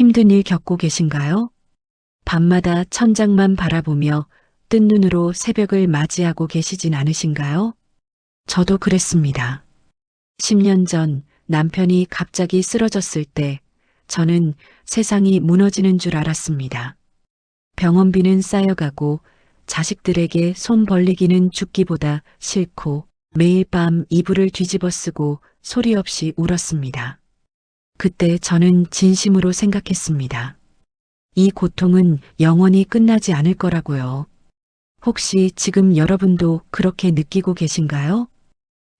힘든 일 겪고 계신가요? 밤마다 천장만 바라보며 뜬 눈으로 새벽을 맞이하고 계시진 않으신가요? 저도 그랬습니다. 10년 전 남편이 갑자기 쓰러졌을 때 저는 세상이 무너지는 줄 알았습니다. 병원비는 쌓여가고 자식들에게 손 벌리기는 죽기보다 싫고 매일 밤 이불을 뒤집어 쓰고 소리 없이 울었습니다. 그때 저는 진심으로 생각했습니다. 이 고통은 영원히 끝나지 않을 거라고요. 혹시 지금 여러분도 그렇게 느끼고 계신가요?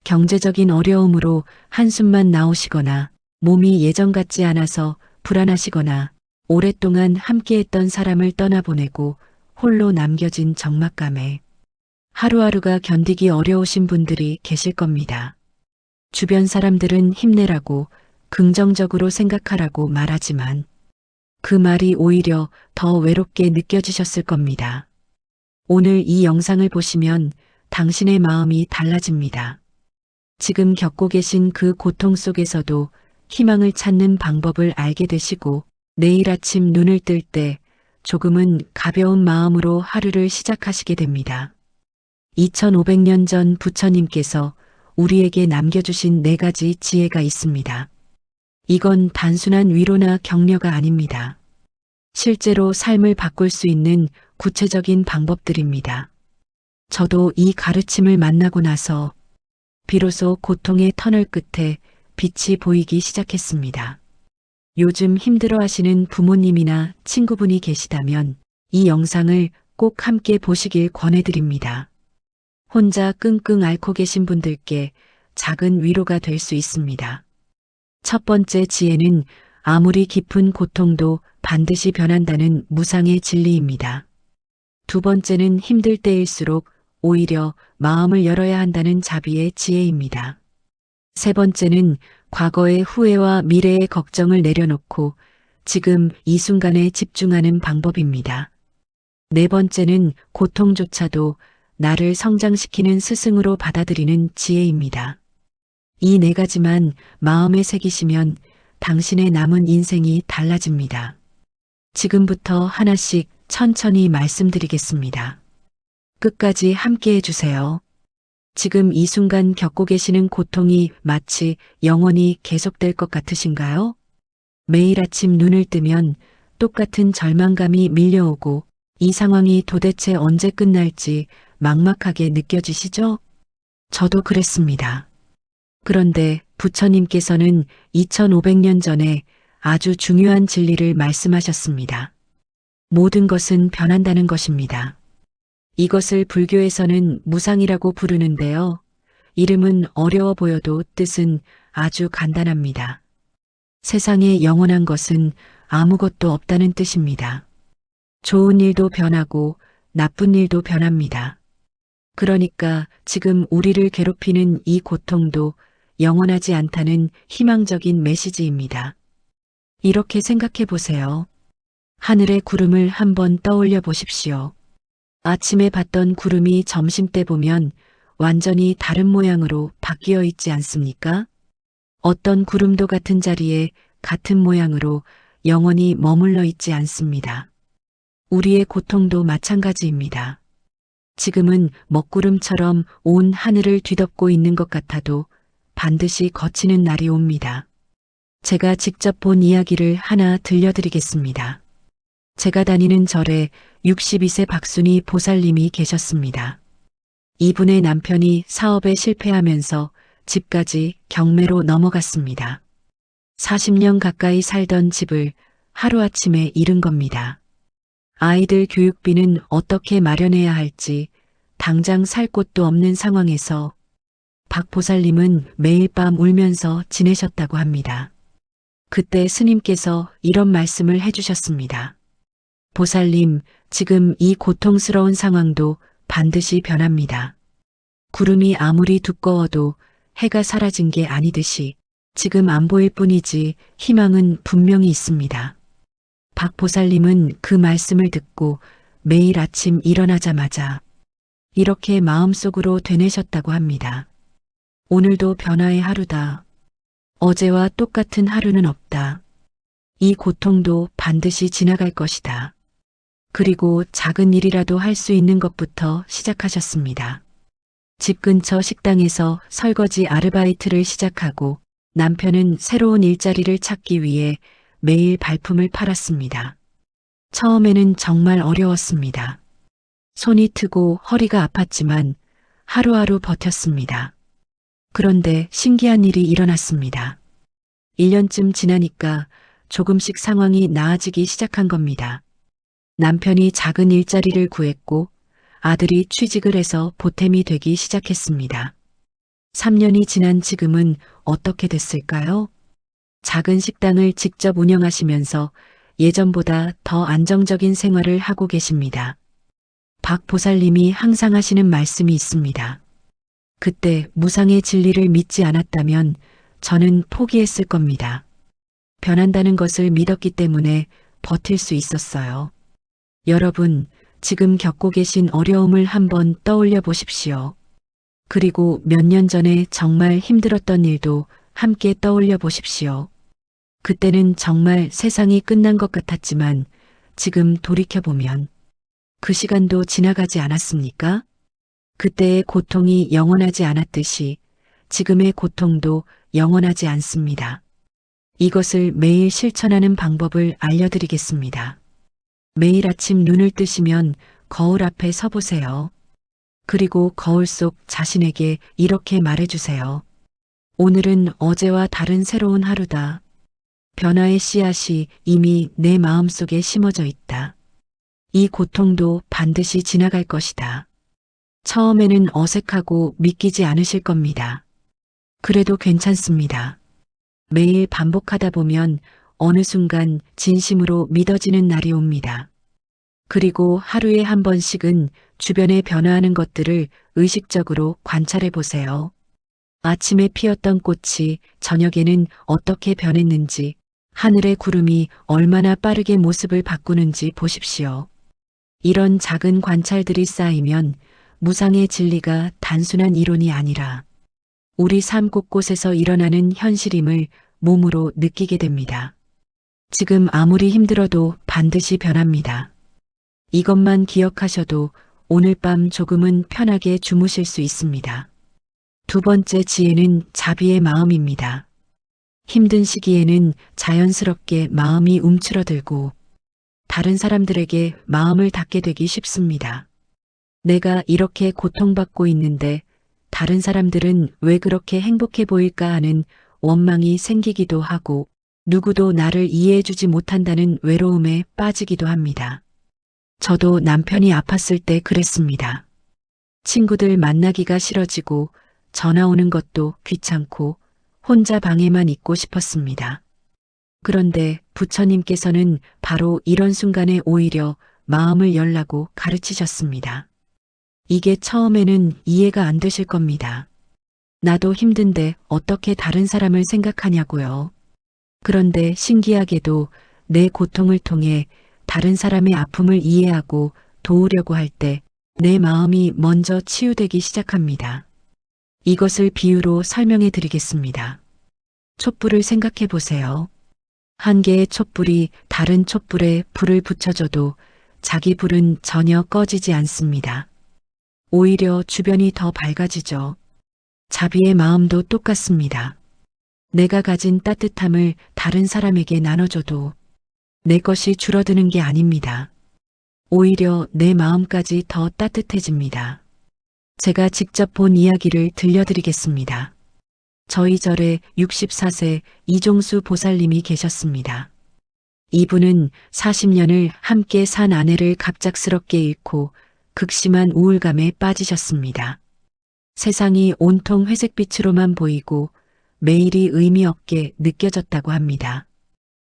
경제적인 어려움으로 한숨만 나오시거나 몸이 예전 같지 않아서 불안하시거나 오랫동안 함께했던 사람을 떠나보내고 홀로 남겨진 적막감에 하루하루가 견디기 어려우신 분들이 계실 겁니다. 주변 사람들은 힘내라고 긍정적으로 생각하라고 말하지만 그 말이 오히려 더 외롭게 느껴지셨을 겁니다. 오늘 이 영상을 보시면 당신의 마음이 달라집니다. 지금 겪고 계신 그 고통 속에서도 희망을 찾는 방법을 알게 되시고 내일 아침 눈을 뜰 때 조금은 가벼운 마음으로 하루를 시작하시게 됩니다. 2500년 전 부처님께서 우리에게 남겨주신 4가지 지혜가 있습니다. 이건 단순한 위로나 격려가 아닙니다. 실제로 삶을 바꿀 수 있는 구체적인 방법들입니다. 저도 이 가르침을 만나고 나서 비로소 고통의 터널 끝에 빛이 보이기 시작했습니다. 요즘 힘들어 하시는 부모님이나 친구분이 계시다면 이 영상을 꼭 함께 보시길 권해드립니다. 혼자 끙끙 앓고 계신 분들께 작은 위로가 될 수 있습니다. 첫 번째 지혜는 아무리 깊은 고통도 반드시 변한다는 무상의 진리입니다. 두 번째는 힘들 때일수록 오히려 마음을 열어야 한다는 자비의 지혜입니다. 세 번째는 과거의 후회와 미래의 걱정을 내려놓고 지금 이 순간에 집중하는 방법입니다. 네 번째는 고통조차도 나를 성장시키는 스승으로 받아들이는 지혜입니다. 이 4가지만 마음에 새기시면 당신의 남은 인생이 달라집니다. 지금부터 하나씩 천천히 말씀드리겠습니다. 끝까지 함께 해주세요. 지금 이 순간 겪고 계시는 고통이 마치 영원히 계속될 것 같으신가요? 매일 아침 눈을 뜨면 똑같은 절망감이 밀려오고 이 상황이 도대체 언제 끝날지 막막하게 느껴지시죠? 저도 그랬습니다. 그런데 부처님께서는 2500년 전에 아주 중요한 진리를 말씀하셨습니다. 모든 것은 변한다는 것입니다. 이것을 불교에서는 무상이라고 부르는데요. 이름은 어려워 보여도 뜻은 아주 간단합니다. 세상에 영원한 것은 아무것도 없다는 뜻입니다. 좋은 일도 변하고 나쁜 일도 변합니다. 그러니까 지금 우리를 괴롭히는 이 고통도 영원하지 않다는 희망적인 메시지입니다. 이렇게 생각해 보세요. 하늘의 구름을 한번 떠올려 보십시오. 아침에 봤던 구름이 점심때 보면 완전히 다른 모양으로 바뀌어 있지 않습니까? 어떤 구름도 같은 자리에 같은 모양으로 영원히 머물러 있지 않습니다. 우리의 고통도 마찬가지입니다. 지금은 먹구름처럼 온 하늘을 뒤덮고 있는 것 같아도 반드시 거치는 날이 옵니다. 제가 직접 본 이야기를 하나 들려드리겠습니다. 제가 다니는 절에 62세 박순이 보살님이 계셨습니다. 이분의 남편이 사업에 실패하면서 집까지 경매로 넘어갔습니다. 40년 가까이 살던 집을 하루아침에 잃은 겁니다. 아이들 교육비는 어떻게 마련해야 할지 당장 살 곳도 없는 상황에서 박 보살님은 매일 밤 울면서 지내셨다고 합니다. 그때 스님께서 이런 말씀을 해주셨습니다. 보살님, 지금 이 고통스러운 상황도 반드시 변합니다. 구름이 아무리 두꺼워도 해가 사라진 게 아니듯이 지금 안 보일 뿐이지 희망은 분명히 있습니다. 박 보살님은 그 말씀을 듣고 매일 아침 일어나자마자 이렇게 마음속으로 되뇌셨다고 합니다. 오늘도 변화의 하루다. 어제와 똑같은 하루는 없다. 이 고통도 반드시 지나갈 것이다. 그리고 작은 일이라도 할 수 있는 것부터 시작하셨습니다. 집 근처 식당에서 설거지 아르바이트를 시작하고 남편은 새로운 일자리를 찾기 위해 매일 발품을 팔았습니다. 처음에는 정말 어려웠습니다. 손이 트고 허리가 아팠지만 하루하루 버텼습니다. 그런데 신기한 일이 일어났습니다. 1년쯤 지나니까 조금씩 상황이 나아지기 시작한 겁니다. 남편이 작은 일자리를 구했고 아들이 취직을 해서 보탬이 되기 시작했습니다. 3년이 지난 지금은 어떻게 됐을까요? 작은 식당을 직접 운영하시면서 예전보다 더 안정적인 생활을 하고 계십니다. 박 보살님이 항상 하시는 말씀이 있습니다. 그때 무상의 진리를 믿지 않았다면 저는 포기했을 겁니다. 변한다는 것을 믿었기 때문에 버틸 수 있었어요. 여러분, 지금 겪고 계신 어려움을 한번 떠올려 보십시오. 그리고 몇 년 전에 정말 힘들었던 일도 함께 떠올려 보십시오. 그때는 정말 세상이 끝난 것 같았지만 지금 돌이켜보면 그 시간도 지나가지 않았습니까? 그때의 고통이 영원하지 않았듯이 지금의 고통도 영원하지 않습니다. 이것을 매일 실천하는 방법을 알려드리겠습니다. 매일 아침 눈을 뜨시면 거울 앞에 서보세요. 그리고 거울 속 자신에게 이렇게 말해주세요. 오늘은 어제와 다른 새로운 하루다. 변화의 씨앗이 이미 내 마음속에 심어져 있다. 이 고통도 반드시 지나갈 것이다. 처음에는 어색하고 믿기지 않으실 겁니다. 그래도 괜찮습니다. 매일 반복하다 보면 어느 순간 진심으로 믿어지는 날이 옵니다. 그리고 하루에 한 번씩은 주변에 변화하는 것들을 의식적으로 관찰해 보세요. 아침에 피었던 꽃이 저녁에는 어떻게 변했는지, 하늘의 구름이 얼마나 빠르게 모습을 바꾸는지 보십시오. 이런 작은 관찰들이 쌓이면 무상의 진리가 단순한 이론이 아니라 우리 삶 곳곳에서 일어나는 현실임을 몸으로 느끼게 됩니다. 지금 아무리 힘들어도 반드시 변합니다. 이것만 기억하셔도 오늘 밤 조금은 편하게 주무실 수 있습니다. 두 번째 지혜는 자비의 마음입니다. 힘든 시기에는 자연스럽게 마음이 움츠러들고 다른 사람들에게 마음을 닫게 되기 쉽습니다. 내가 이렇게 고통받고 있는데 다른 사람들은 왜 그렇게 행복해 보일까 하는 원망이 생기기도 하고 누구도 나를 이해해주지 못한다는 외로움에 빠지기도 합니다. 저도 남편이 아팠을 때 그랬습니다. 친구들 만나기가 싫어지고 전화 오는 것도 귀찮고 혼자 방에만 있고 싶었습니다. 그런데 부처님께서는 바로 이런 순간에 오히려 마음을 열라고 가르치셨습니다. 이게 처음에는 이해가 안 되실 겁니다. 나도 힘든데 어떻게 다른 사람을 생각하냐고요. 그런데 신기하게도 내 고통을 통해 다른 사람의 아픔을 이해하고 도우려고 할 때 내 마음이 먼저 치유되기 시작합니다. 이것을 비유로 설명해 드리겠습니다. 촛불을 생각해 보세요. 한 개의 촛불이 다른 촛불에 불을 붙여줘도 자기 불은 전혀 꺼지지 않습니다. 오히려 주변이 더 밝아지죠. 자비의 마음도 똑같습니다. 내가 가진 따뜻함을 다른 사람에게 나눠줘도 내 것이 줄어드는 게 아닙니다. 오히려 내 마음까지 더 따뜻해집니다. 제가 직접 본 이야기를 들려드리겠습니다. 저희 절에 64세 이종수 보살님이 계셨습니다. 이분은 40년을 함께 산 아내를 갑작스럽게 잃고 극심한 우울감에 빠지셨습니다. 세상이 온통 회색빛으로만 보이고 매일이 의미 없게 느껴졌다고 합니다.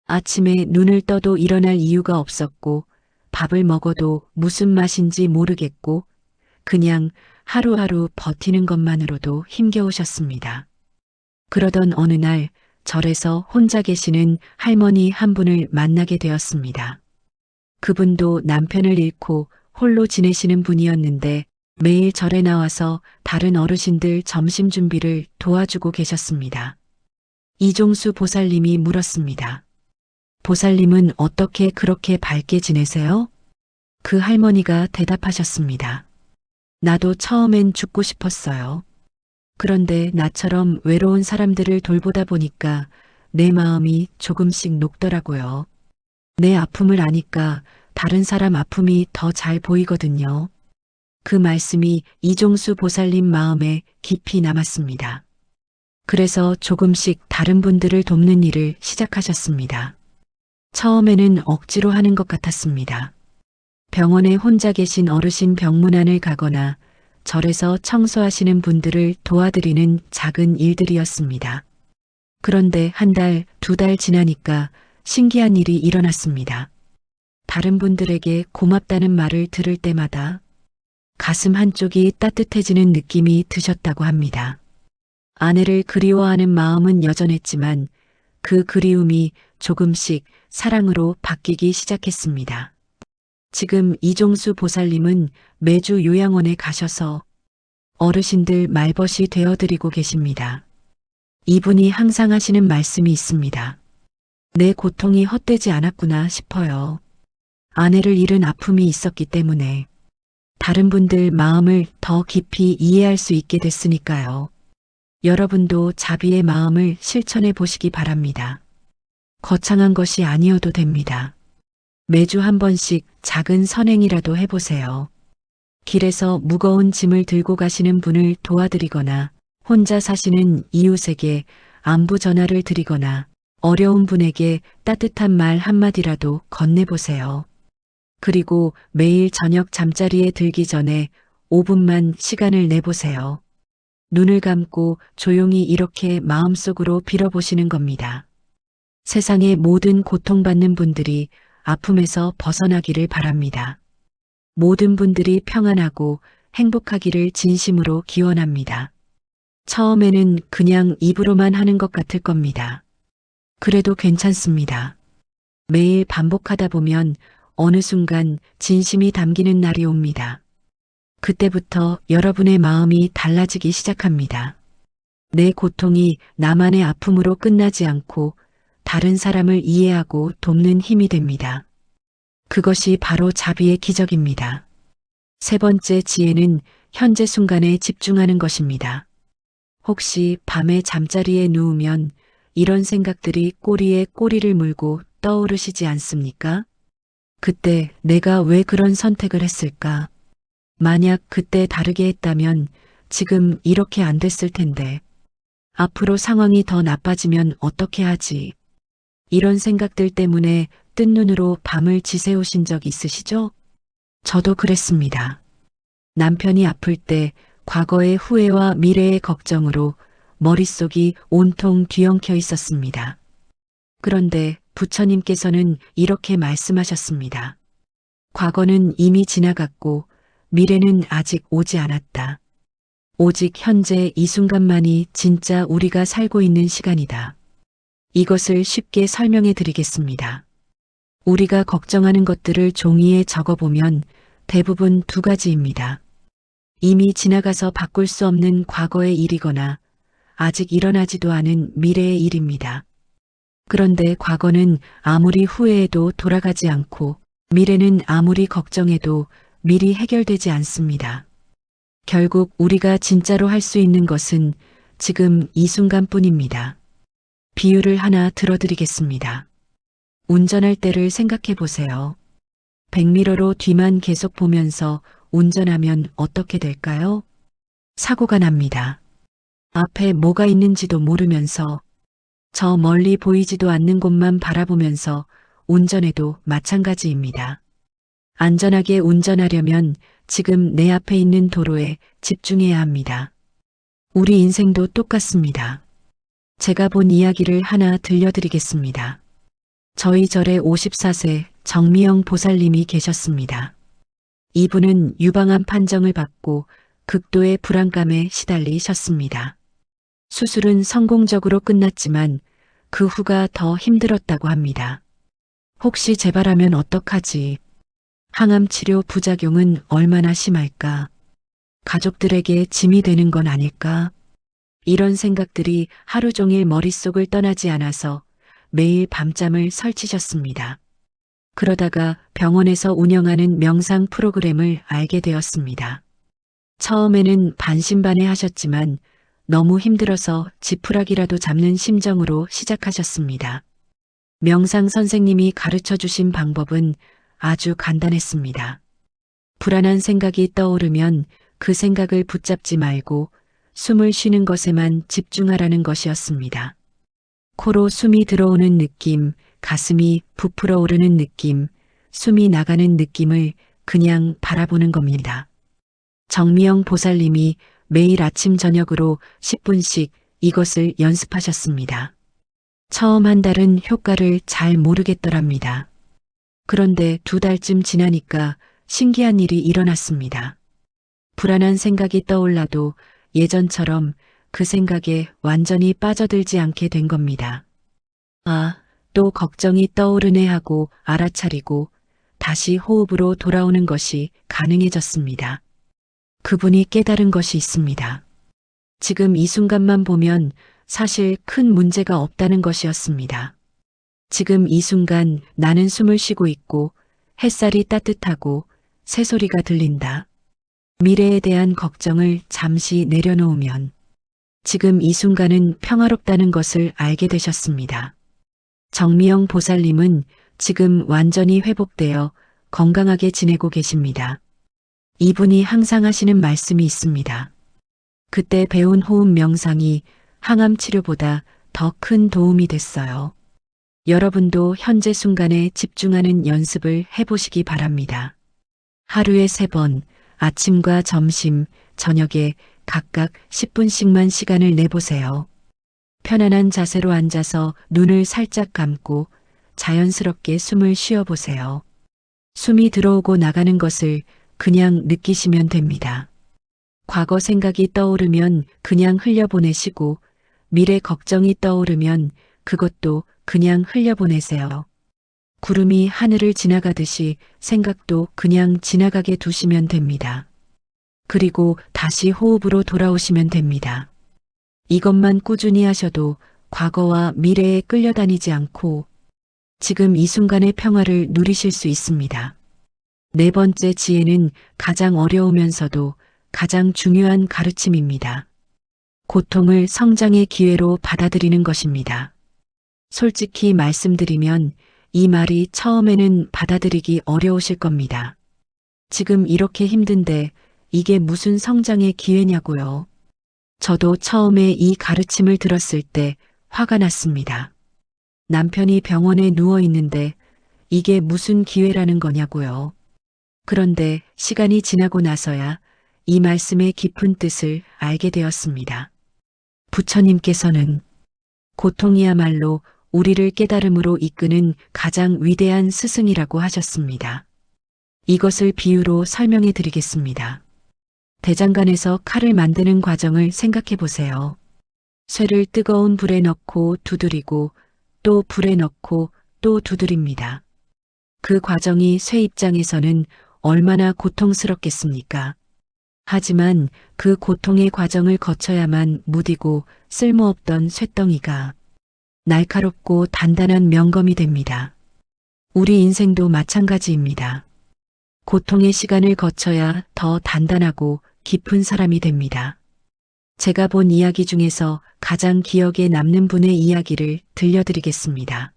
아침에 눈을 떠도 일어날 이유가 없었고 밥을 먹어도 무슨 맛인지 모르겠고 그냥 하루하루 버티는 것만으로도 힘겨우셨습니다. 그러던 어느 날 절에서 혼자 계시는 할머니 한 분을 만나게 되었습니다. 그분도 남편을 잃고 홀로 지내시는 분이었는데 매일 절에 나와서 다른 어르신들 점심 준비를 도와주고 계셨습니다. 이종수 보살님이 물었습니다. 보살님은 어떻게 그렇게 밝게 지내세요? 그 할머니가 대답하셨습니다. 나도 처음엔 죽고 싶었어요. 그런데 나처럼 외로운 사람들을 돌보다 보니까 내 마음이 조금씩 녹더라고요. 내 아픔을 아니까 다른 사람 아픔이 더 잘 보이거든요. 그 말씀이 이종수 보살님 마음에 깊이 남았습니다. 그래서 조금씩 다른 분들을 돕는 일을 시작하셨습니다. 처음에는 억지로 하는 것 같았습니다. 병원에 혼자 계신 어르신 병문안을 가거나 절에서 청소하시는 분들을 도와드리는 작은 일들이었습니다. 그런데 한 달, 두 달 지나니까 신기한 일이 일어났습니다. 다른 분들에게 고맙다는 말을 들을 때마다 가슴 한쪽이 따뜻해지는 느낌이 드셨다고 합니다. 아내를 그리워하는 마음은 여전했지만 그 그리움이 조금씩 사랑으로 바뀌기 시작했습니다. 지금 이종수 보살님은 매주 요양원에 가셔서 어르신들 말벗이 되어드리고 계십니다. 이분이 항상 하시는 말씀이 있습니다. 내 고통이 헛되지 않았구나 싶어요. 아내를 잃은 아픔이 있었기 때문에 다른 분들 마음을 더 깊이 이해할 수 있게 됐으니까요. 여러분도 자비의 마음을 실천해 보시기 바랍니다. 거창한 것이 아니어도 됩니다. 매주 한 번씩 작은 선행이라도 해보세요. 길에서 무거운 짐을 들고 가시는 분을 도와드리거나 혼자 사시는 이웃에게 안부 전화를 드리거나 어려운 분에게 따뜻한 말 한마디라도 건네보세요. 그리고 매일 저녁 잠자리에 들기 전에 5분만 시간을 내보세요. 눈을 감고 조용히 이렇게 마음속으로 빌어보시는 겁니다. 세상의 모든 고통받는 분들이 아픔에서 벗어나기를 바랍니다. 모든 분들이 평안하고 행복하기를 진심으로 기원합니다. 처음에는 그냥 입으로만 하는 것 같을 겁니다. 그래도 괜찮습니다. 매일 반복하다 보면 어느 순간 진심이 담기는 날이 옵니다. 그때부터 여러분의 마음이 달라지기 시작합니다. 내 고통이 나만의 아픔으로 끝나지 않고 다른 사람을 이해하고 돕는 힘이 됩니다. 그것이 바로 자비의 기적입니다. 세 번째 지혜는 현재 순간에 집중하는 것입니다. 혹시 밤에 잠자리에 누우면 이런 생각들이 꼬리에 꼬리를 물고 떠오르시지 않습니까? 그때 내가 왜 그런 선택을 했을까? 만약 그때 다르게 했다면 지금 이렇게 안 됐을 텐데. 앞으로 상황이 더 나빠지면 어떻게 하지? 이런 생각들 때문에 뜬 눈으로 밤을 지새우신 적 있으시죠? 저도 그랬습니다. 남편이 아플 때 과거의 후회와 미래의 걱정으로 머릿속이 온통 뒤엉켜 있었습니다. 그런데 부처님께서는 이렇게 말씀하셨습니다. 과거는 이미 지나갔고 미래는 아직 오지 않았다. 오직 현재 이 순간만이 진짜 우리가 살고 있는 시간이다. 이것을 쉽게 설명해 드리겠습니다. 우리가 걱정하는 것들을 종이에 적어보면 대부분 두 가지입니다. 이미 지나가서 바꿀 수 없는 과거의 일이거나 아직 일어나지도 않은 미래의 일입니다. 그런데 과거는 아무리 후회해도 돌아가지 않고 미래는 아무리 걱정해도 미리 해결되지 않습니다. 결국 우리가 진짜로 할 수 있는 것은 지금 이 순간뿐입니다. 비유를 하나 들어드리겠습니다. 운전할 때를 생각해 보세요. 백미러로 뒤만 계속 보면서 운전하면 어떻게 될까요? 사고가 납니다. 앞에 뭐가 있는지도 모르면서 저 멀리 보이지도 않는 곳만 바라보면서 운전해도 마찬가지입니다. 안전하게 운전하려면 지금 내 앞에 있는 도로에 집중해야 합니다. 우리 인생도 똑같습니다. 제가 본 이야기를 하나 들려드리겠습니다. 저희 절에 54세 정미영 보살님이 계셨습니다. 이분은 유방암 판정을 받고 극도의 불안감에 시달리셨습니다. 수술은 성공적으로 끝났지만 그 후가 더 힘들었다고 합니다. 혹시 재발하면 어떡하지? 항암 치료 부작용은 얼마나 심할까? 가족들에게 짐이 되는 건 아닐까? 이런 생각들이 하루 종일 머릿속을 떠나지 않아서 매일 밤잠을 설치셨습니다. 그러다가 병원에서 운영하는 명상 프로그램을 알게 되었습니다. 처음에는 반신반의하셨지만 너무 힘들어서 지푸라기라도 잡는 심정으로 시작하셨습니다. 명상 선생님이 가르쳐 주신 방법은 아주 간단했습니다. 불안한 생각이 떠오르면 그 생각을 붙잡지 말고 숨을 쉬는 것에만 집중하라는 것이었습니다. 코로 숨이 들어오는 느낌, 가슴이 부풀어 오르는 느낌, 숨이 나가는 느낌을 그냥 바라보는 겁니다. 정미영 보살님이 매일 아침 저녁으로 10분씩 이것을 연습하셨습니다. 처음 한 달은 효과를 잘 모르겠더랍니다. 그런데 2달쯤 지나니까 신기한 일이 일어났습니다. 불안한 생각이 떠올라도 예전처럼 그 생각에 완전히 빠져들지 않게 된 겁니다. 아, 또 걱정이 떠오르네 하고 알아차리고 다시 호흡으로 돌아오는 것이 가능해졌습니다. 그분이 깨달은 것이 있습니다. 지금 이 순간만 보면 사실 큰 문제가 없다는 것이었습니다. 지금 이 순간 나는 숨을 쉬고 있고 햇살이 따뜻하고 새소리가 들린다. 미래에 대한 걱정을 잠시 내려놓으면 지금 이 순간은 평화롭다는 것을 알게 되셨습니다. 정미영 보살님은 지금 완전히 회복되어 건강하게 지내고 계십니다. 이분이 항상 하시는 말씀이 있습니다. 그때 배운 호흡 명상이 항암 치료보다 더 큰 도움이 됐어요. 여러분도 현재 순간에 집중하는 연습을 해보시기 바랍니다. 하루에 3번, 아침과 점심, 저녁에 각각 10분씩만 시간을 내보세요. 편안한 자세로 앉아서 눈을 살짝 감고 자연스럽게 숨을 쉬어보세요. 숨이 들어오고 나가는 것을 그냥 느끼시면 됩니다. 과거 생각이 떠오르면 그냥 흘려보내시고 미래 걱정이 떠오르면 그것도 그냥 흘려보내세요. 구름이 하늘을 지나가듯이 생각도 그냥 지나가게 두시면 됩니다. 그리고 다시 호흡으로 돌아오시면 됩니다. 이것만 꾸준히 하셔도 과거와 미래에 끌려다니지 않고 지금 이 순간의 평화를 누리실 수 있습니다. 4번째 지혜는 가장 어려우면서도 가장 중요한 가르침입니다. 고통을 성장의 기회로 받아들이는 것입니다. 솔직히 말씀드리면 이 말이 처음에는 받아들이기 어려우실 겁니다. 지금 이렇게 힘든데 이게 무슨 성장의 기회냐고요. 저도 처음에 이 가르침을 들었을 때 화가 났습니다. 남편이 병원에 누워 있는데 이게 무슨 기회라는 거냐고요. 그런데 시간이 지나고 나서야 이 말씀의 깊은 뜻을 알게 되었습니다. 부처님께서는 고통이야말로 우리를 깨달음으로 이끄는 가장 위대한 스승이라고 하셨습니다. 이것을 비유로 설명해 드리겠습니다. 대장간에서 칼을 만드는 과정을 생각해 보세요. 쇠를 뜨거운 불에 넣고 두드리고 또 불에 넣고 또 두드립니다. 그 과정이 쇠 입장에서는 얼마나 고통스럽겠습니까? 하지만 그 고통의 과정을 거쳐야만 무디고 쓸모없던 쇠덩이가 날카롭고 단단한 명검이 됩니다. 우리 인생도 마찬가지입니다. 고통의 시간을 거쳐야 더 단단하고 깊은 사람이 됩니다. 제가 본 이야기 중에서 가장 기억에 남는 분의 이야기를 들려드리겠습니다.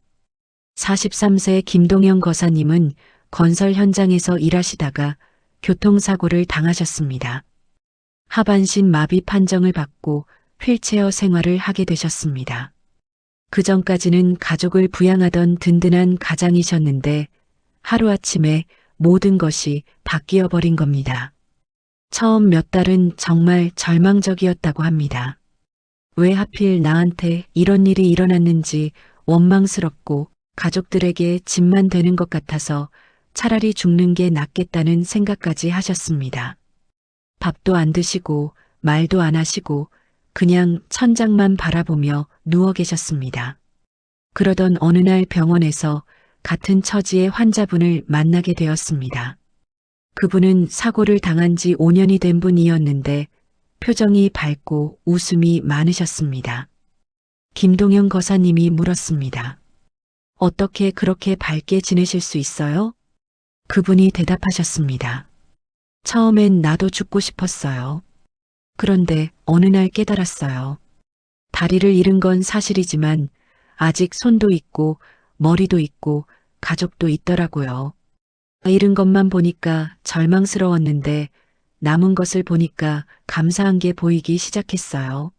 43세 김동영 거사님은 건설 현장에서 일하시다가 교통사고를 당하셨습니다. 하반신 마비 판정을 받고 휠체어 생활을 하게 되셨습니다. 그 전까지는 가족을 부양하던 든든한 가장이셨는데 하루아침에 모든 것이 바뀌어 버린 겁니다. 처음 몇 달은 정말 절망적이었다고 합니다. 왜 하필 나한테 이런 일이 일어났는지 원망스럽고 가족들에게 짐만 되는 것 같아서 차라리 죽는 게 낫겠다는 생각까지 하셨습니다. 밥도 안 드시고 말도 안 하시고 그냥 천장만 바라보며 누워 계셨습니다. 그러던 어느 날 병원에서 같은 처지의 환자분을 만나게 되었습니다. 그분은 사고를 당한 지 5년이 된 분이었는데 표정이 밝고 웃음이 많으셨습니다. 김동영 거사님이 물었습니다. 어떻게 그렇게 밝게 지내실 수 있어요? 그분이 대답하셨습니다. 처음엔 나도 죽고 싶었어요. 그런데 어느 날 깨달았어요. 다리를 잃은 건 사실이지만 아직 손도 있고 머리도 있고 가족도 있더라고요. 잃은 것만 보니까 절망스러웠는데 남은 것을 보니까 감사한 게 보이기 시작했어요.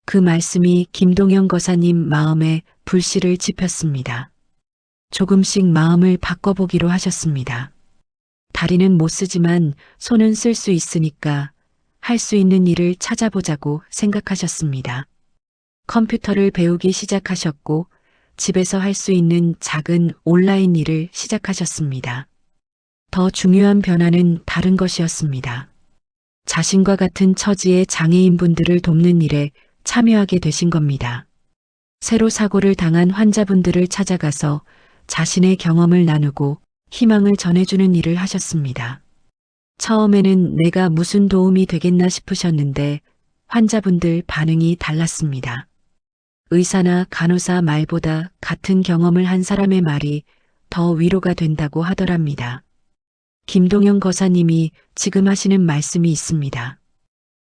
그 말씀이 김동영 거사님 마음에 불씨를 지폈습니다. 조금씩 마음을 바꿔보기로 하셨습니다. 다리는 못 쓰지만 손은 쓸 수 있으니까 할 수 있는 일을 찾아보자고 생각하셨습니다. 컴퓨터를 배우기 시작하셨고 집에서 할 수 있는 작은 온라인 일을 시작하셨습니다. 더 중요한 변화는 다른 것이었습니다. 자신과 같은 처지의 장애인분들을 돕는 일에 참여하게 되신 겁니다. 새로 사고를 당한 환자분들을 찾아가서 자신의 경험을 나누고 희망을 전해주는 일을 하셨습니다. 처음에는 내가 무슨 도움이 되겠나 싶으셨는데 환자분들 반응이 달랐습니다. 의사나 간호사 말보다 같은 경험을 한 사람의 말이 더 위로가 된다고 하더랍니다. 김동영 거사님이 지금 하시는 말씀이 있습니다.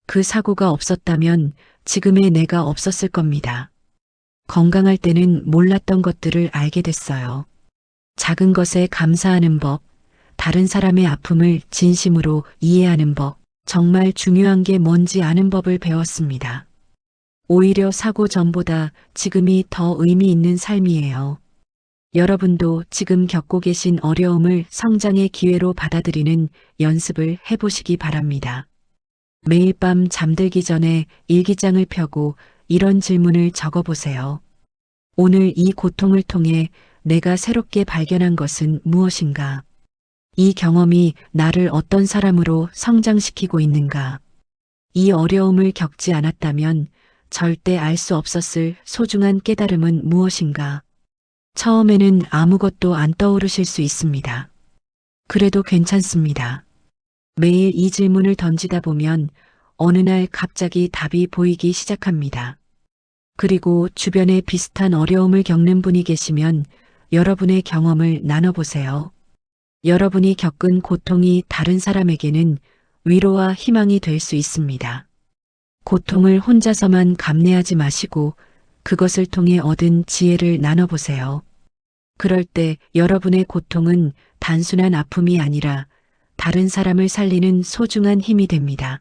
그 사고가 없었다면 지금의 내가 없었을 겁니다. 건강할 때는 몰랐던 것들을 알게 됐어요. 작은 것에 감사하는 법, 다른 사람의 아픔을 진심으로 이해하는 법, 정말 중요한 게 뭔지 아는 법을 배웠습니다. 오히려 사고 전보다 지금이 더 의미 있는 삶이에요. 여러분도 지금 겪고 계신 어려움을 성장의 기회로 받아들이는 연습을 해보시기 바랍니다. 매일 밤 잠들기 전에 일기장을 펴고 이런 질문을 적어보세요. 오늘 이 고통을 통해 내가 새롭게 발견한 것은 무엇인가? 이 경험이 나를 어떤 사람으로 성장시키고 있는가? 이 어려움을 겪지 않았다면 절대 알 수 없었을 소중한 깨달음은 무엇인가? 처음에는 아무것도 안 떠오르실 수 있습니다. 그래도 괜찮습니다. 매일 이 질문을 던지다 보면 어느 날 갑자기 답이 보이기 시작합니다. 그리고 주변에 비슷한 어려움을 겪는 분이 계시면 여러분의 경험을 나눠보세요. 여러분이 겪은 고통이 다른 사람에게는 위로와 희망이 될 수 있습니다. 고통을 혼자서만 감내하지 마시고 그것을 통해 얻은 지혜를 나눠보세요. 그럴 때 여러분의 고통은 단순한 아픔이 아니라 다른 사람을 살리는 소중한 힘이 됩니다.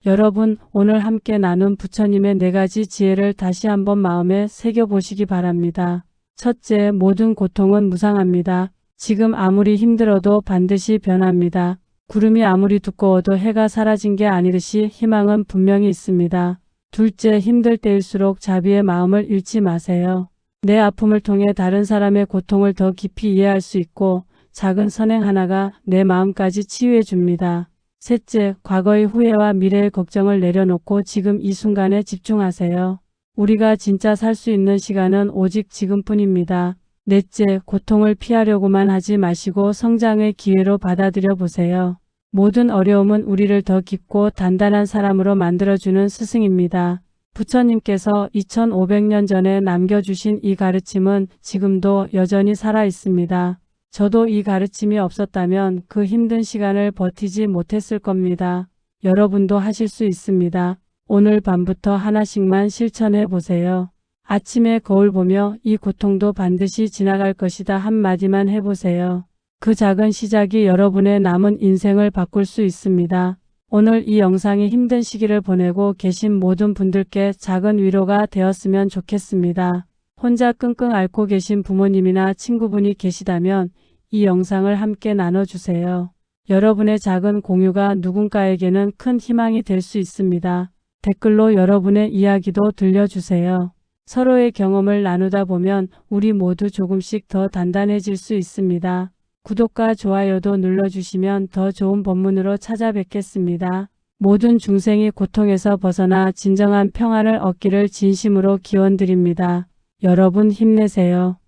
여러분, 오늘 함께 나눈 부처님의 4가지 지혜를 다시 한번 마음에 새겨보시기 바랍니다. 첫째, 모든 고통은 무상합니다. 지금 아무리 힘들어도 반드시 변합니다. 구름이 아무리 두꺼워도 해가 사라진 게 아니듯이 희망은 분명히 있습니다. 둘째, 힘들 때일수록 자비의 마음을 잃지 마세요. 내 아픔을 통해 다른 사람의 고통을 더 깊이 이해할 수 있고 작은 선행 하나가 내 마음까지 치유해 줍니다. 셋째, 과거의 후회와 미래의 걱정을 내려놓고 지금 이 순간에 집중하세요. 우리가 진짜 살 수 있는 시간은 오직 지금뿐입니다. 넷째, 고통을 피하려고만 하지 마시고 성장의 기회로 받아들여 보세요. 모든 어려움은 우리를 더 깊고 단단한 사람으로 만들어주는 스승입니다. 부처님께서 2500년 전에 남겨주신 이 가르침은 지금도 여전히 살아 있습니다. 저도 이 가르침이 없었다면 그 힘든 시간을 버티지 못했을 겁니다. 여러분도 하실 수 있습니다. 오늘 밤부터 하나씩만 실천해 보세요. 아침에 거울 보며 이 고통도 반드시 지나갈 것이다 한마디만 해보세요. 그 작은 시작이 여러분의 남은 인생을 바꿀 수 있습니다. 오늘 이 영상이 힘든 시기를 보내고 계신 모든 분들께 작은 위로가 되었으면 좋겠습니다. 혼자 끙끙 앓고 계신 부모님이나 친구분이 계시다면 이 영상을 함께 나눠주세요. 여러분의 작은 공유가 누군가에게는 큰 희망이 될 수 있습니다. 댓글로 여러분의 이야기도 들려주세요. 서로의 경험을 나누다 보면 우리 모두 조금씩 더 단단해질 수 있습니다. 구독과 좋아요도 눌러주시면 더 좋은 법문으로 찾아뵙겠습니다. 모든 중생이 고통에서 벗어나 진정한 평안을 얻기를 진심으로 기원드립니다. 여러분 힘내세요.